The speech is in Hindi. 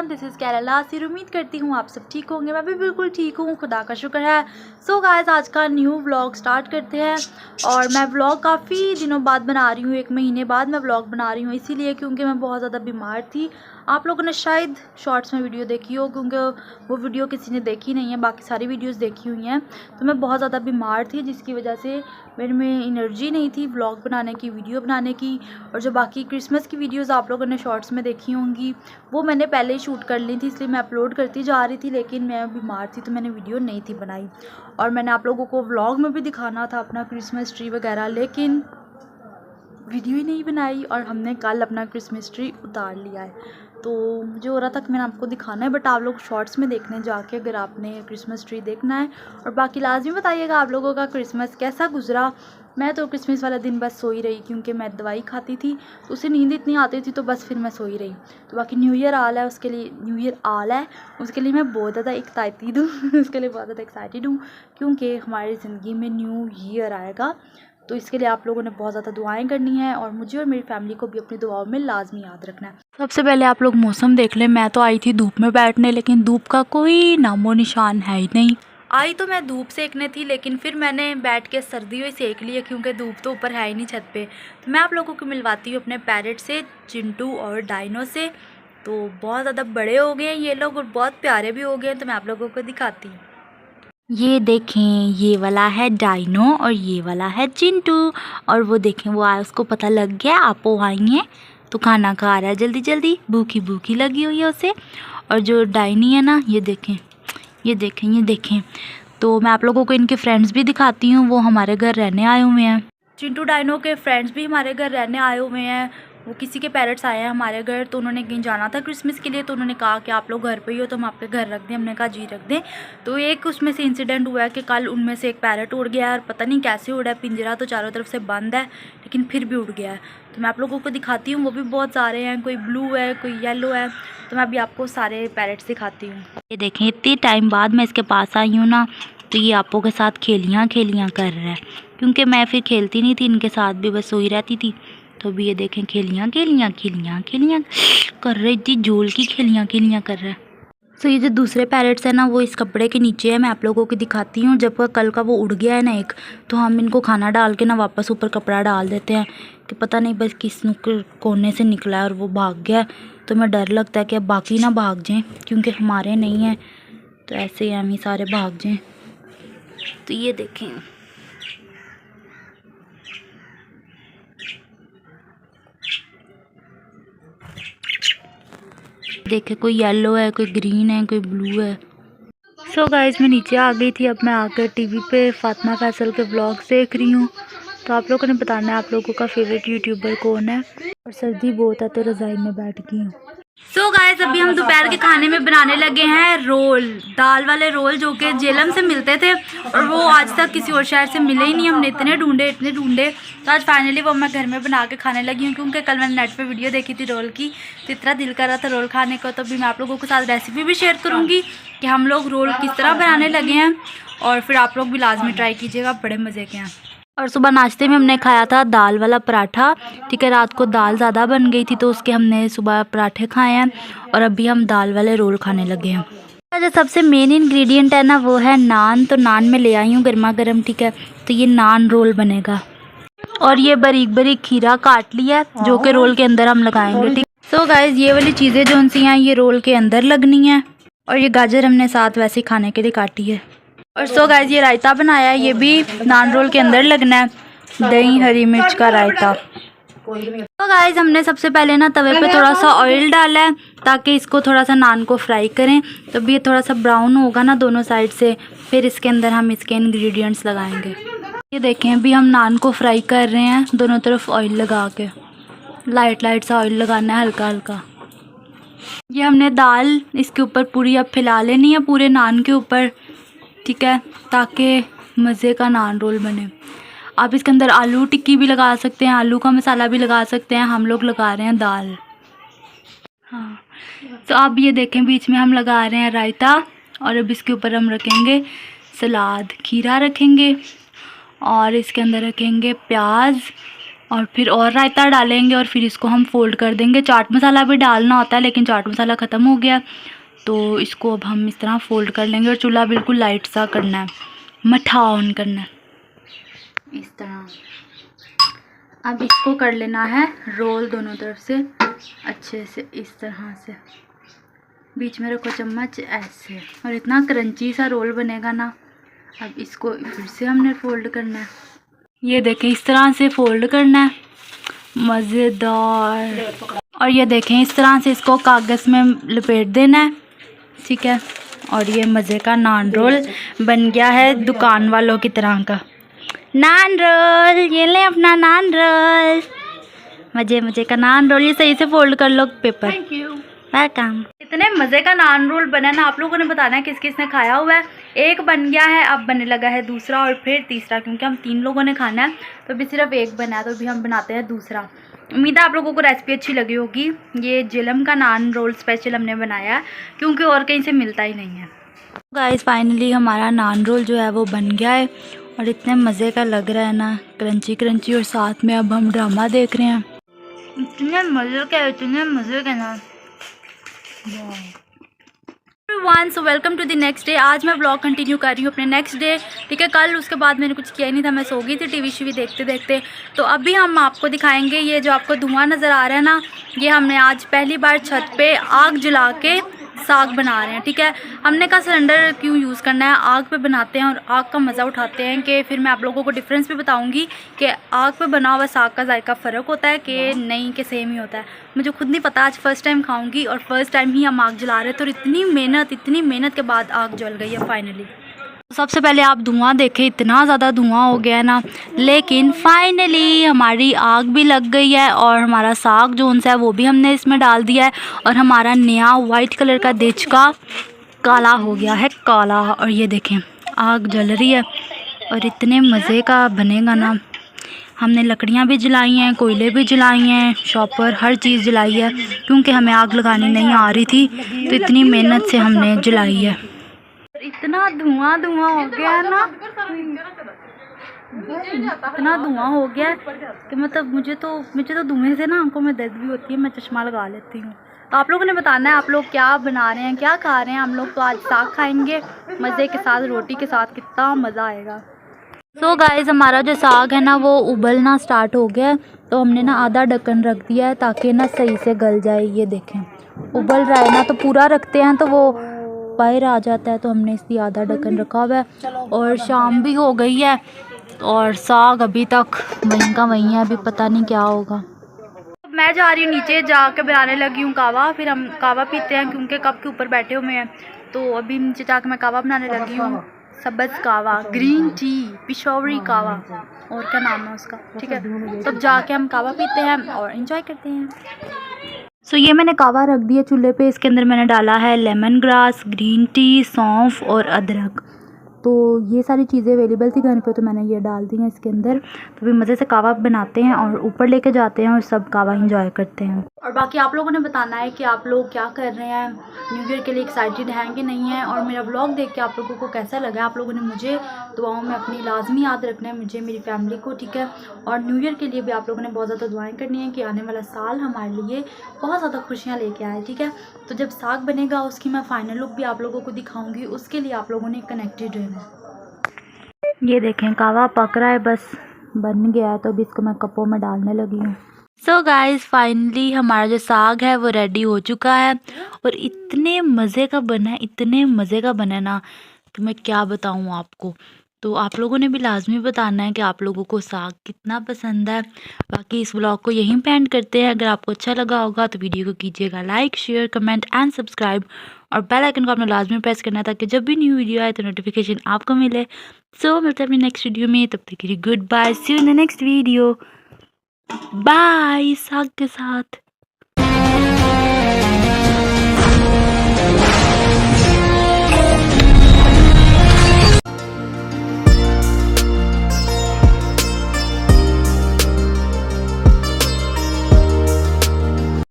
एवरीवन, दिस इज़ कैरला सिर। उम्मीद करती हूँ आप सब ठीक होंगे। मैं भी बिल्कुल ठीक हूँ, खुदा का शुक्र है। सो गाइस, आज का न्यू व्लॉग स्टार्ट करते हैं। और मैं व्लॉग काफ़ी दिनों बाद बना रही हूँ, 1 महीने बाद मैं व्लॉग बना रही हूँ, इसीलिए क्योंकि मैं बहुत ज़्यादा बीमार थी। आप लोगों ने शायद शॉर्ट्स में वीडियो देखी हो, क्योंकि वो वीडियो किसी ने देखी नहीं है, बाकी सारी वीडियोज़ देखी हुई हैं। तो मैं बहुत ज़्यादा बीमार थी, जिसकी वजह से मेरे में एनर्जी नहीं थी व्लॉग बनाने की, वीडियो बनाने की। और जो बाकी क्रिसमस की वीडियोस आप लोगों ने शॉर्ट्स में देखी होंगी, वो मैंने पहले ही शूट कर ली थी, इसलिए मैं अपलोड करती जा रही थी। लेकिन मैं बीमार थी तो मैंने वीडियो नहीं थी बनाई। और मैंने आप लोगों को व्लॉग में भी दिखाना था अपना क्रिसमस ट्री वगैरह, लेकिन वीडियो ही नहीं बनाई। और हमने कल अपना क्रिसमस ट्री उतार लिया है। तो मुझे हो रहा था कि मैंने आपको दिखाना है, बट आप लोग शॉर्ट्स में देखने जाके, अगर आपने क्रिसमस ट्री देखना है। और बाकी लाजमी बताइएगा आप लोगों का क्रिसमस कैसा गुजरा। मैं तो क्रिसमस वाला दिन बस सोई रही, क्योंकि मैं दवाई खाती थी तो उससे नींद इतनी आती थी, तो बस फिर मैं सोई रही। तो बाकी न्यू ईयर आल है, उसके लिए मैं बहुत ज़्यादा एक्साइटेड हूँ उसके लिए बहुत ज़्यादा एक्साइटेड हूँ, क्योंकि हमारी ज़िंदगी में न्यू ईयर आएगा। तो इसके लिए आप लोगों ने बहुत ज़्यादा दुआएं करनी है, और मुझे और मेरी फैमिली को भी अपनी दुआओं में लाजमी याद रखना है। सबसे पहले आप लोग मौसम देख लें। मैं तो आई थी धूप में बैठने, लेकिन धूप का कोई नामो निशान है ही नहीं। आई तो मैं धूप सेकने थी, लेकिन फिर मैंने बैठ के सर्दी हुई सेक ली है, क्योंकि धूप तो ऊपर है ही नहीं छत पे। तो मैं आप लोगों को मिलवाती हूँ अपने पैरेट से, चिंटू और डायनो से। तो बहुत ज़्यादा बड़े हो गए हैं ये लोग, और बहुत प्यारे भी हो गए हैं, तो मैं आप लोगों को दिखाती हूँ। ये देखें, ये वाला है डायनो और ये वाला है चिंटू। और वो देखें, वो उसको पता लग गया आप आई हैं, तो खाना खा रहा है जल्दी जल्दी, भूखी भूखी लगी हुई है उसे। और जो डायनी है ना, ये देखें, ये देखें, ये देखें। तो मैं आप लोगों को इनके फ्रेंड्स भी दिखाती हूँ, वो हमारे घर रहने आए हुए हैं। चिंटू डायनो के फ्रेंड्स भी हमारे घर रहने आए हुए हैं। वो किसी के पेरेंट्स आए हैं हमारे घर, तो उन्होंने कहीं जाना था क्रिसमस के लिए, तो उन्होंने कहा कि आप लोग घर पे ही हो तो हम आपके घर रख दें। हमने कहा जी रख दें। तो एक उसमें से इंसिडेंट हुआ है कि कल उनमें से एक पैरेट उड़ गया है, और पता नहीं कैसे उड़ा है। पिंजरा तो चारों तरफ से बंद है, लेकिन फिर भी उड़ गया है। तो मैं आप लोगों को दिखाती हूँ। वो भी बहुत सारे हैं, कोई ब्लू है, कोई येलो है। तो मैं अभी आपको सारे पैरेट्स दिखाती हूँ। ये देखें, इतने टाइम बाद मैं इसके पास आई हूँ ना, तो ये आपो के साथ खेलियाँ कर रहा है, क्योंकि मैं फिर खेलती नहीं थी इनके साथ भी, बस सोई रहती थी। तो भी ये देखें, खेलियाँ कर रहे, इतनी जोल की खेलियाँ कर रहा है। तो ये जो दूसरे पैरेट्स हैं ना, वो इस कपड़े के नीचे है। मैं आप लोगों को दिखाती हूँ। जब कल का वो उड़ गया है ना एक, तो हम इनको खाना डाल के ना वापस ऊपर कपड़ा डाल देते हैं, कि पता नहीं बस किस कोने से निकला है और वो भाग गया। तो मैं डर लगता है कि अब बाकी ना भाग जाएँ, क्योंकि हमारे नहीं हैं, तो ऐसे ही हम ही सारे भाग जाएँ। तो ये देखें, देखे, कोई येलो है, कोई ग्रीन है, कोई ब्लू है। सो गाइस, मैं नीचे आ गई थी। अब मैं आकर टीवी पे फातिमा फैसल के व्लॉग्स देख रही हूँ। तो आप लोगों ने बताना है आप लोगों का फेवरेट यूट्यूबर कौन है। और सर्दी बहुत है, तो रज़ाई में बैठ गई हूँ। सो गाइस, अभी हम दोपहर के खाने में बनाने लगे हैं रोल, दाल वाले रोल, जो कि जेलम से मिलते थे, और वो आज तक किसी और शहर से मिले ही नहीं। हमने इतने ढूंढे, तो आज फाइनली वो मैं घर में बना के खाने लगी हूँ, क्योंकि कल मैंने नेट पे वीडियो देखी थी रोल की, तो इतना दिल कर रहा था रोल खाने को। तो अभी मैं आप लोगों के साथ रेसिपी भी शेयर करूँगी कि हम लोग रोल किस तरह बनाने लगे हैं, और फिर आप लोग भी लाजमी ट्राई कीजिएगा, बड़े मज़े के हैं। और सुबह नाश्ते में हमने खाया था दाल वाला पराठा। ठीक है, रात को दाल ज़्यादा बन गई थी, तो उसके हमने सुबह पराठे खाए हैं, और अभी हम दाल वाले रोल खाने लगे हैं। जो सबसे मेन इंग्रेडिएंट है ना, वो है नान। तो नान में ले आई हूँ गर्मा गर्म। ठीक है, तो ये नान रोल बनेगा। और ये बारीक बारीक खीरा काट लिया है, जो कि रोल के अंदर हम लगाएंगे। ठीक, सो गाइस, ये वाली चीज़ें जो सी हैं, ये रोल के अंदर लगनी है। और ये गाजर हमने साथ वैसे ही खाने के लिए काटी है। और सो गाइस, ये रायता बनाया है, ये भी नान रोल के अंदर लगना है, दही हरी मिर्च का रायता। तो गाइस, हमने सबसे पहले ना तवे पे थोड़ा सा ऑयल डाला है, ताकि इसको थोड़ा सा नान को फ्राई करें। तो भी ये थोड़ा सा ब्राउन होगा ना दोनों साइड से, फिर इसके अंदर हम इसके इंग्रेडिएंट्स लगाएंगे। ये देखें, अभी हम नान को फ्राई कर रहे हैं, दोनों तरफ ऑयल लगा के, लाइट लाइट सा ऑयल लगाना है, हल्का हल्का। ये हमने दाल इसके ऊपर पूरी अब फैला लेनी है, पूरे नान के ऊपर। ठीक है, ताकि मज़े का नान रोल बने। आप इसके अंदर आलू टिक्की भी लगा सकते हैं, आलू का मसाला भी लगा सकते हैं। हम लोग लगा रहे हैं दाल। हाँ, तो आप ये देखें, बीच में हम लगा रहे हैं रायता, और अब इसके ऊपर हम रखेंगे सलाद, खीरा रखेंगे, और इसके अंदर रखेंगे प्याज और फिर और रायता डालेंगे और फिर इसको हम फोल्ड कर देंगे। चाट मसाला भी डालना होता है लेकिन चाट मसाला ख़त्म हो गया, तो इसको अब हम इस तरह फोल्ड कर लेंगे और चूल्हा बिल्कुल लाइट सा करना है, मठा ऑन करना है इस तरह। अब इसको कर लेना है रोल दोनों तरफ से अच्छे से, इस तरह से बीच में रखो चम्मच ऐसे, और इतना क्रंची सा रोल बनेगा ना। अब इसको फिर से हमने फोल्ड करना है, ये देखें इस तरह से फोल्ड करना है, मज़ेदार। और ये देखें इस तरह से इसको कागज़ में लपेट देना है, ठीक है। और ये मज़े का नान रोल बन गया है दुकान वालों की तरह का नान रोल। ये ले अपना नान रोल, मज़े का नान रोल। ये सही से फोल्ड कर लो पेपर। Thank you, welcome. इतने मज़े का नान रोल बना ना, आप लोगों ने बताना है किस किस ने खाया हुआ है। एक बन गया है, अब बनने लगा है दूसरा और फिर तीसरा, क्योंकि हम 3 लोगों ने खाना है तो अभी सिर्फ एक बना है, तो अभी हम बनाते हैं दूसरा। उम्मीद है आप लोगों को रेसिपी अच्छी लगी होगी। ये झेलम का नान रोल स्पेशल हमने बनाया है क्योंकि और कहीं से मिलता ही नहीं है। गाइस फाइनली हमारा नान रोल जो है वो बन गया है और इतने मज़े का लग रहा है ना, क्रंची क्रंची। और साथ में अब हम ड्रामा देख रहे हैं। इतने मज़े के ना। So welcome to the next day. आज मैं ब्लॉग कंटिन्यू कर रही हूँ अपने नेक्स्ट डे, ठीक है। कल उसके बाद मैंने कुछ किया ही नहीं था, मैं सो गई थी टीवी शीवी देखते देखते। तो अभी हम आपको दिखाएंगे ये जो आपको धुआं नज़र आ रहा है ना, ये हमने आज पहली बार छत पे आग जला के साग बना रहे हैं, ठीक है। हमने कहा सिलेंडर क्यों यूज़ करना है, आग पे बनाते हैं और आग का मज़ा उठाते हैं। कि फिर मैं आप लोगों को डिफरेंस भी बताऊंगी कि आग पे बना हुआ साग का जायका फ़र्क होता है कि नहीं, कि सेम ही होता है। मुझे खुद नहीं पता, आज फर्स्ट टाइम खाऊंगी और फर्स्ट टाइम ही हम आग जला रहे थे। और इतनी मेहनत के बाद आग जल गई है फाइनली। सबसे पहले आप धुआं देखें, इतना ज़्यादा धुआं हो गया है ना, लेकिन फाइनली हमारी आग भी लग गई है और हमारा साग जो है वो भी हमने इसमें डाल दिया है। और हमारा नया वाइट कलर का देचका काला हो गया है, काला। और ये देखें आग जल रही है और इतने मज़े का बनेगा ना। हमने लकड़ियाँ भी जलाई हैं, कोयले भी जलाई हैं, शॉपर हर चीज़ जलाई है क्योंकि हमें आग लगानी नहीं आ रही थी, तो इतनी मेहनत से हमने जलाई है। इतना धुआं हो गया ना, इतना धुआं हो गया कि मतलब मुझे तो धुएं से ना आंखों में दर्द भी होती है, मैं चश्मा लगा लेती हूँ। तो आप लोगों ने बताना है आप लोग क्या बना रहे हैं, क्या खा रहे हैं। हम लोग तो आज साग खाएंगे मज़े के साथ, रोटी के साथ, कितना मज़ा आएगा। सो गाइस हमारा जो साग है ना वो उबलना स्टार्ट हो गया है, तो हमने ना आधा ढक्कन रख दिया है ताकि ना सही से गल जाए। ये देखें उबल रहा है ना, तो पूरा रखते हैं तो वो बाहर आ जाता है, तो हमने इसलिए आधा ढक्कन रखा हुआ है। और शाम भी हो गई है और साग अभी तक वहीं का वहीं है, अभी पता नहीं क्या होगा। मैं जा रही हूँ नीचे, जाके बनाने लगी हूँ कावा। फिर हम कावा पीते हैं क्योंकि कप के ऊपर बैठे हुए हैं, तो अभी नीचे जाके मैं कावा बनाने लगी हूँ। सब्ज़ कावा, ग्रीन टी, पिशौरी कावा, और क्या नाम है उसका, ठीक है। तब जाके हम कावा पीते हैं और एंजॉय करते हैं। सो ये मैंने कावा रख दिया चूल्हे पे। इसके अंदर मैंने डाला है लेमन ग्रास, ग्रीन टी, सौंफ और अदरक। तो ये सारी चीज़ें अवेलेबल थी घर पे, तो मैंने ये डाल दी हैं इसके अंदर। तो भी मज़े से कावा बनाते हैं और ऊपर लेके जाते हैं और सब कावा इंजॉय करते हैं। और बाकी आप लोगों ने बताना है कि आप लोग क्या कर रहे हैं, न्यू ईयर के लिए एक्साइटेड हैं कि नहीं हैं, और मेरा व्लॉग देख के आप लोगों को कैसा लगा। आप लोगों ने मुझे दुआओं में अपनी लाजमी याद रखना है, मुझे, मेरी फैमिली को, ठीक है। और न्यू ईयर के लिए भी आप लोगों ने बहुत ज़्यादा दुआएं करनी है कि आने वाला साल हमारे लिए बहुत ज़्यादा खुशियाँ लेके आए, ठीक है। तो जब साग बनेगा उसकी मैं फ़ाइनल लुक भी आप लोगों को दिखाऊँगी, उसके लिए आप लोगों ने कनेक्टेड रहना। ये देखें कावा पक रहा है, बस बन गया है, तो अभी इसको मैं कपों में डालने लगी हूँ। सो गाइस फाइनली हमारा जो साग है वो रेडी हो चुका है और इतने मज़े का बना है, इतने मज़े का बना है ना कि मैं क्या बताऊँ आपको। तो आप लोगों ने भी लाजमी बताना है कि आप लोगों को साग कितना पसंद है। बाकी इस व्लॉग को यहीं पे एंड करते हैं। अगर आपको अच्छा लगा होगा तो वीडियो को कीजिएगा like, share, comment and subscribe, और बेल आइकन को आपने लाजमी प्रेस करना है ताकि जब भी न्यू वीडियो आए तो नोटिफिकेशन आपको मिले। सो मिलते हैं अपनी नेक्स्ट वीडियो में, तब तक के लिए good bye, see you in the next video, bye साग के साथ।